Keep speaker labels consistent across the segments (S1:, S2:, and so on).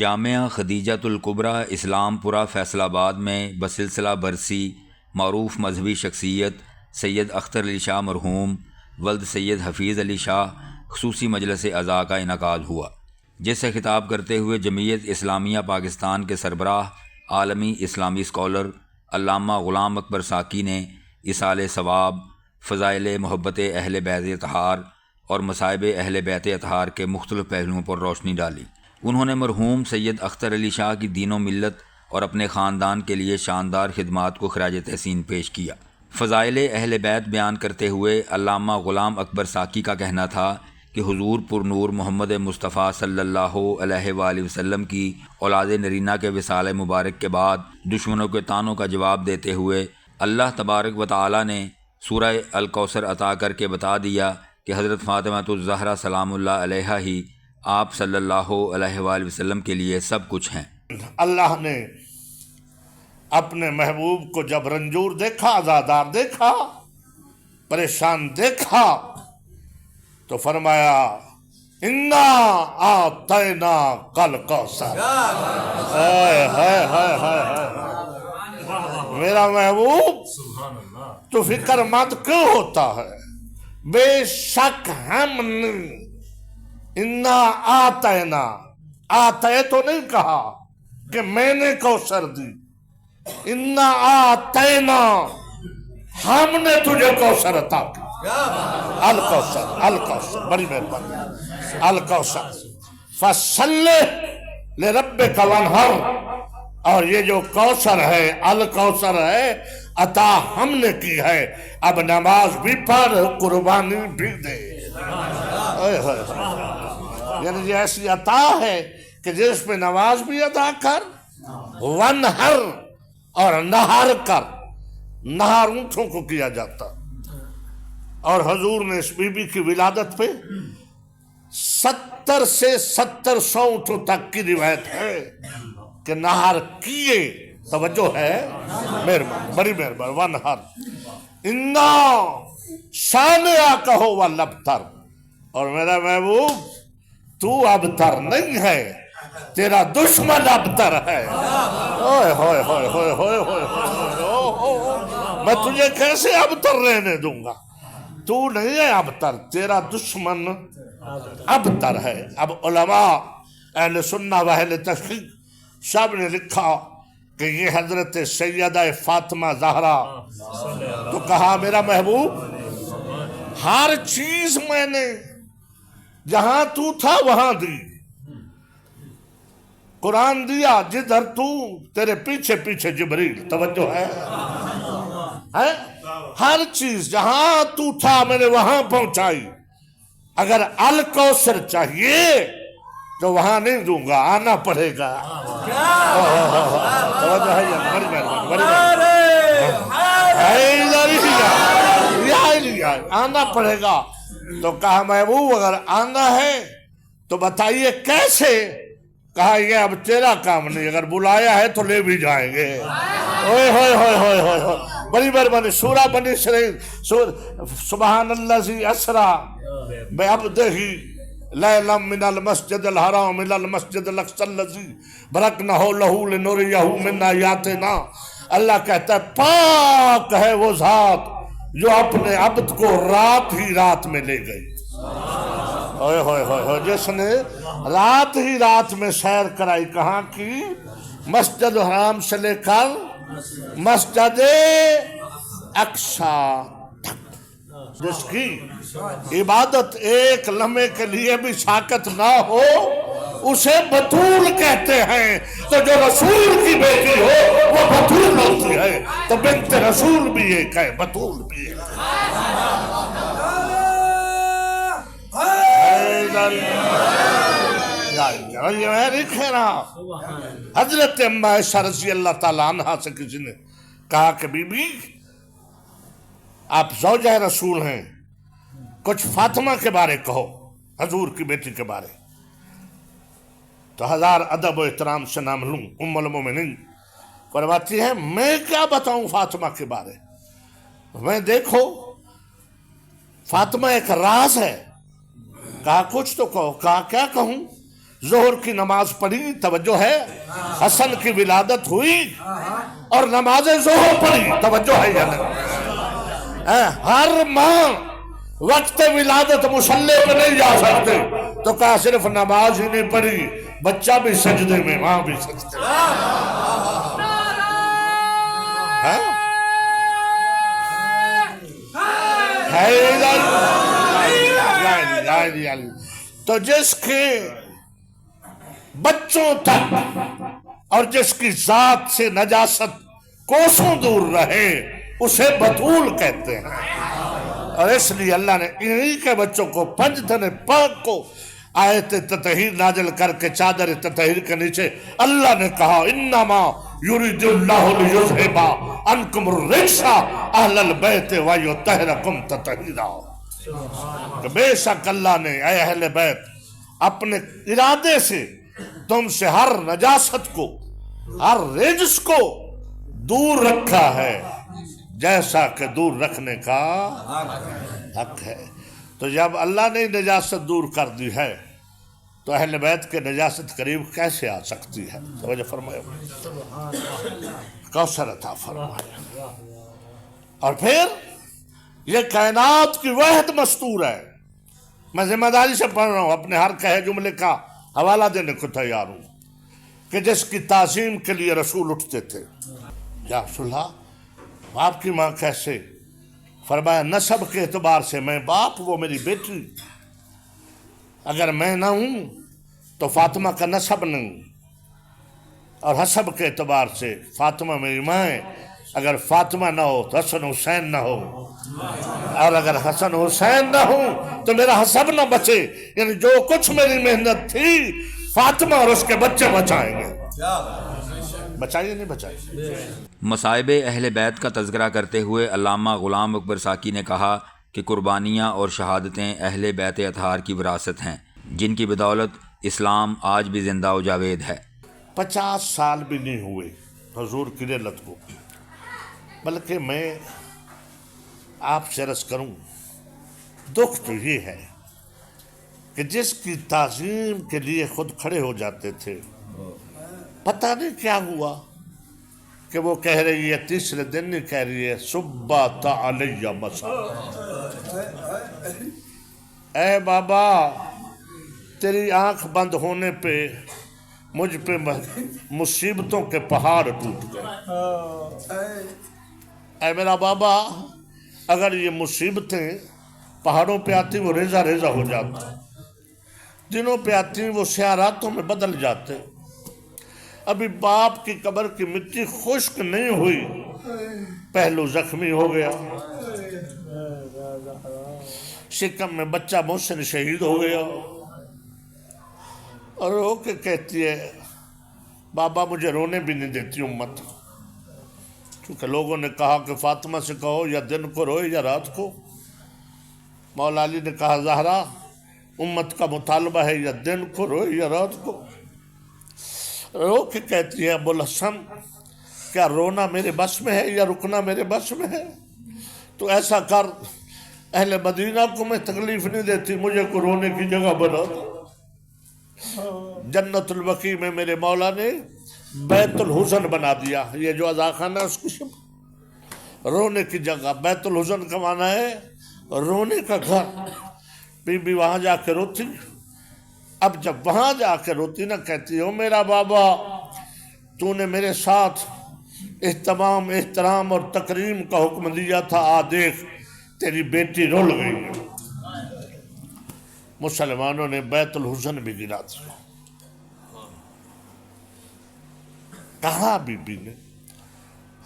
S1: جامعہ خدیجۃ الکبریٰ اسلام پورہ فیصل آباد میں بسلسلہ برسی معروف مذہبی شخصیت سید اختر علی شاہ مرحوم ولد سید حفیظ علی شاہ خصوصی مجلس عزا کا انعقاد ہوا، جس سے خطاب کرتے ہوئے جمعیت اسلامیہ پاکستان کے سربراہ عالمی اسلامی اسکالر علامہ غلام اکبر ساکی نے ایصال ثواب، فضائل محبت اہل بیت اطہار اور مصائب اہل بیت اطہار کے مختلف پہلوؤں پر روشنی ڈالی۔ انہوں نے مرحوم سید اختر علی شاہ کی دین و ملت اور اپنے خاندان کے لیے شاندار خدمات کو خراج تحسین پیش کیا۔ فضائل اہل بیت بیان کرتے ہوئے علامہ غلام اکبر ساکی کا کہنا تھا کہ حضور پر نور محمد مصطفیٰ صلی اللہ علیہ وآلہ وسلم کی اولاد نرینہ کے وصال مبارک کے بعد دشمنوں کے طعنوں کا جواب دیتے ہوئے اللہ تبارک و تعالی نے سورہ الکوثر عطا کر کے بتا دیا کہ حضرت فاطمہ الزہرا سلام اللہ علیہا ہی آپ صلی اللہ علیہ وآلہ وسلم کے لیے سب کچھ ہیں۔
S2: اللہ نے اپنے محبوب کو جب رنجور دیکھا، عزادار دیکھا، پریشان دیکھا تو فرمایا انا آتینا کل کوثر۔ میرا محبوب تو فکر مند کیوں ہوتا ہے؟ بے شک ہم نے انا آتینا، آتے تو نہیں کہا کہ میں نے کوثر دی، انا آتینا ہم نے تجھے کوثر عطا کیا۔ الکوثر، الکوثر، بڑی مہربانی، الکوثر فصلی لربک وانحر، اور یہ جو کوثر ہے، الکوثر ہے، عطا ہم نے کی ہے، اب نماز بھی پڑھ، قربانی بھی دے۔ یعنی یہ ایسی عطا ہے کہ جس پہ نماز بھی ادا کر، ونحر، اور نہر کر، نہر اونٹوں کو کیا جاتا۔ اور حضور نے اس بی بی کی ولادت پہ 70 سے 700 اونٹوں تک کی روایت ہے کہ نہر کیے۔ توجہ ہے، مہربان، بڑی مہربان، ونحر انا شانئہ کہو والابتر، اور میرا محبوب تو ابتر نہیں ہے، تیرا دشمن ابتر ہے۔ اوئے ہوئے ہوئے ہوئے ہوئے ہوئے، میں تجھے کیسے ابتر رہنے دوں گا؟ تو نہیں ہے ابتر، تیرا دشمن ابتر ہے۔ اب علماء اہل سنہ و اہل تحقیق سب نے لکھا کہ یہ حضرت سیدہ فاطمہ زہرا، تو کہا میرا محبوب ہر چیز میں نے جہاں تو تھا وہاں دی، قرآن دیا جدھر تو، تیرے پیچھے پیچھے جبریل۔ توجہ ہے، ہر چیز جہاں تو تھا میں نے وہاں پہنچائی۔ اگر الکوثر چاہیے تو وہاں نہیں دوں گا، آنا پڑے گا۔ توجہ ہے، بڑی مہربانی، بڑی مہربانی، آنا پڑے گا۔ تو کہا محبوب اگر آنا ہے تو بتائیے کیسے؟ کہا یہ اب تیرا کام نہیں، اگر بلایا ہے تو لے بھی جائیں گے۔ اوئے ہوئے ہوئے ہوئے ہوئے، بڑی مہربانی۔ سورہ بنی اسرائیل، سبحان الذی اسریٰ بعبدہ لیلا من المسجد الحرام الی المسجد الاقصی الذی بارکنا حولہ لنریہ من آیاتنا۔ اللہ کہتا ہے پاک ہے وہ ذات جو اپنے عبد کو رات ہی رات میں لے گئی۔ ہوئے ہوئے ہوئے، جس نے رات ہی رات میں سیر کرائی، کہاں کی؟ مسجد حرام سے لے کر مسجد اقصی تک، جس کی عبادت ایک لمحے کے لیے بھی ساکت نہ ہو اسے بطول کہتے ہیں۔ تو جو رسول کی بیٹی ہو وہ بطول ہوتی ہے، تو بنت رسول بھی ایک ہے، بطول بھی ایک ہے۔ یہ میں نہیں کہہ رہا۔ حضرت ام عائشہ رضی اللہ تعالیٰ عنہ سے کسی نے کہا کہ بی بی آپ زوجہ رسول ہیں، کچھ فاطمہ کے بارے کہو، حضور کی بیٹی کے بارے۔ تو ہزار ادب و احترام سے نام لوں، ام المومنین فرماتی ہے میں کیا بتاؤں فاطمہ کے بارے میں؟ دیکھو فاطمہ ایک راز ہے۔ کہا کچھ تو کہو۔ کہا کیا کہوں؟ ظہر کی نماز پڑھی، توجہ ہے، حسن کی ولادت ہوئی اور نماز ظہر پڑھی، توجہ ہے یا نہیں؟ ہر ماں وقت ولادت مصلی پہ نہیں جا سکتے، تو کہا صرف نماز ہی نہیں پڑھی، بچہ بھی سجدے میں، ماں بھی سجدے میں۔ تو جس کے بچوں تک اور جس کی ذات سے نجاست کوسوں دور رہے اسے بطول کہتے ہیں، اور اس لیے اللہ نے انہی کے بچوں کو پنجتن پاک کو آیت تطہیر نازل کر کے چادر تطہیر کے نیچے اللہ نے کہا انما یرید اللہ لیذھب عنکم الرجس اہل البیت ویطہرکم تطہیرا، کہ بے شک اللہ نے اے اہل بیت اپنے ارادے سے تم سے ہر نجاست کو، ہر رجس کو دور رکھا ہے جیسا کہ دور رکھنے کا حق ہے۔ تو جب اللہ نے نجاست دور کر دی ہے تو اہل بیت کے نجاست قریب کیسے آ سکتی ہے؟ توجہ فرمائے، کوثر عطا فرمائے۔ اور پھر یہ کائنات کی وحد مستور ہے۔ میں ذمہ داری سے پڑھ رہا ہوں، اپنے ہر کہے جملے کا حوالہ دینے کو تیار ہوں، کہ جس کی تعظیم کے لیے رسول اٹھتے تھے، یا رسول اللہ آپ کی ماں کیسے؟ فرمایا نسب کے اعتبار سے میں باپ، وہ میری بیٹی، اگر میں نہ ہوں تو فاطمہ کا نسب نہیں، اور حسب کے اعتبار سے فاطمہ میری ماں ہے، اگر فاطمہ نہ ہو تو حسن حسین نہ ہو، اور اگر حسن حسین نہ ہو تو میرا حسب نہ بچے، یعنی جو کچھ میری محنت تھی فاطمہ اور اس کے بچے بچائیں گے۔ بچائیے نہیں بچائیے۔
S1: مصائب اہل بیت کا تذکرہ کرتے ہوئے علامہ غلام اکبر ساکی نے کہا کہ قربانیاں اور شہادتیں اہل بیت اطہار کی وراثت ہیں، جن کی بدولت اسلام آج بھی زندہ و جاوید ہے۔
S2: 50 سال بھی نہیں ہوئے حضور کی رحلت کو، بلکہ میں آپ سے عرض کروں، دکھ تو یہ ہے کہ جس کی تعظیم کے لیے خود کھڑے ہو جاتے تھے، پتہ نہیں کیا ہوا کہ وہ کہہ رہی ہے، تیسرے دن نہیں کہہ رہی ہے صبات علی مسا، اے بابا تیری آنکھ بند ہونے پہ مجھ پہ مصیبتوں کے پہاڑ ٹوٹ گئے۔ اے میرا بابا اگر یہ مصیبتیں پہاڑوں پہ آتی وہ ریزہ ریزہ ہو جاتی، دنوں پہ آتی وہ سیاہ راتوں میں بدل جاتے، ابھی باپ کی قبر کی مٹی خشک نہیں ہوئی پہلو زخمی ہو گیا، شکم میں بچہ محسن شہید ہو گیا، اور رو کے کہتی ہے بابا مجھے رونے بھی نہیں دیتی امت، کیونکہ لوگوں نے کہا کہ فاطمہ سے کہو یا دن کو روئے یا رات کو، مولا علی نے کہا زہرا امت کا مطالبہ ہے یا دن کو روئے یا رات کو، رو کے کہتی ہے ابو الحسن کیا رونا میرے بس میں ہے یا رکنا میرے بس میں ہے؟ تو ایسا کر اہل مدینہ کو میں تکلیف نہیں دیتی، مجھے کو رونے کی جگہ بنا دو۔ جنت البقیع میں میرے مولا نے بیت الحزن بنا دیا، یہ جو عزاخانہ ہے اس کی رونے کی جگہ، بیت الحزن کا معنی ہے رونے کا گھر۔ بی بی وہاں جا کے روتی، اب جب وہاں جا کے روتی نہ کہتی ہو میرا بابا تو نے میرے ساتھ اہتمام احترام اور تکریم کا حکم دیا تھا، آ دیکھ تیری بیٹی رول گئی۔ مسلمانوں نے بیت الحزن بھی گرا دیا۔ کہا بی بی نے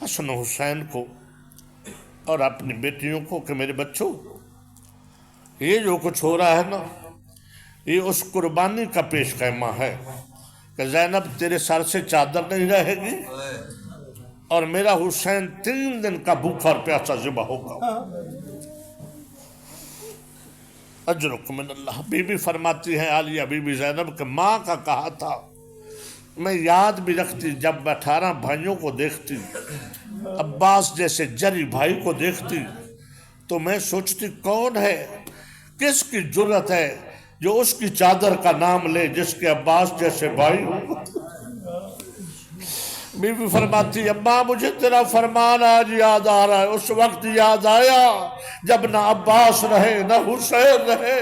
S2: حسن حسین کو اور اپنی بیٹیوں کو کہ میرے بچوں یہ جو کچھ ہو رہا ہے نا یہ اس قربانی کا پیش خیمہ ہے کہ زینب تیرے سر سے چادر نہیں رہے گی اور میرا حسین 3 دن کا بھوکا اور پیاسا ذبح ہوگا، اجرکم من اللہ۔ بی بی فرماتی ہے عالیہ بی بی زینب کہ ماں کا کہا تھا میں یاد بھی رکھتی، جب 18 بھائیوں کو دیکھتی، عباس جیسے جری بھائی کو دیکھتی تو میں سوچتی کون ہے، کس کی جرت ہے جو اس کی چادر کا نام لے جس کے عباس جیسے بھائی ہو۔ بیوی فرماتی اماں مجھے تیرا فرمان آج یاد آ رہا ہے، اس وقت یاد آیا جب نہ عباس رہے نہ حسین رہے،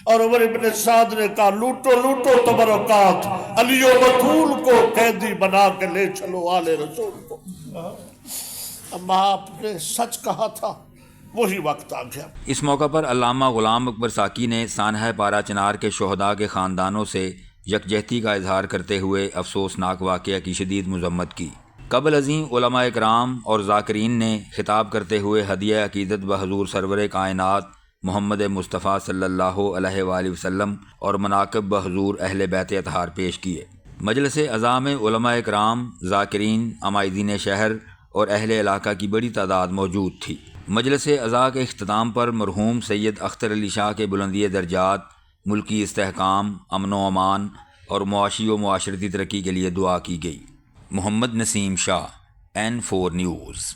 S2: اور عمر ابن سعد نے کہا لوٹو لوٹو تبرکات، علی و بطول کو قیدی بنا کے لے چلو آل رسول کو۔ اماں آپ نے سچ کہا تھا، وہی وقت آ گیا۔
S1: اس موقع پر علامہ غلام اکبر ساکی نے سانحہ پارا چنار کے شہداء کے خاندانوں سے یکجہتی کا اظہار کرتے ہوئے افسوسناک واقعہ کی شدید مذمت کی۔ قبل ازیں علماء اکرام اور ذاکرین نے خطاب کرتے ہوئے ہدیہ عقیدت بحضور سرور کائنات محمد مصطفیٰ صلی اللہ علیہ وآلہ وسلم اور مناقب بحضور اہل بیت اطہار پیش کیے۔ مجلس عزا میں علماء اکرام، ذاکرین، عمائدین شہر اور اہل علاقہ کی بڑی تعداد موجود تھی۔ مجلس عزا کے اختتام پر مرحوم سید اختر علی شاہ کے بلندی درجات، ملکی استحکام، امن و امان اور معاشی و معاشرتی ترقی کے لیے دعا کی گئی۔ محمد نسیم شاہ، N4 نیوز۔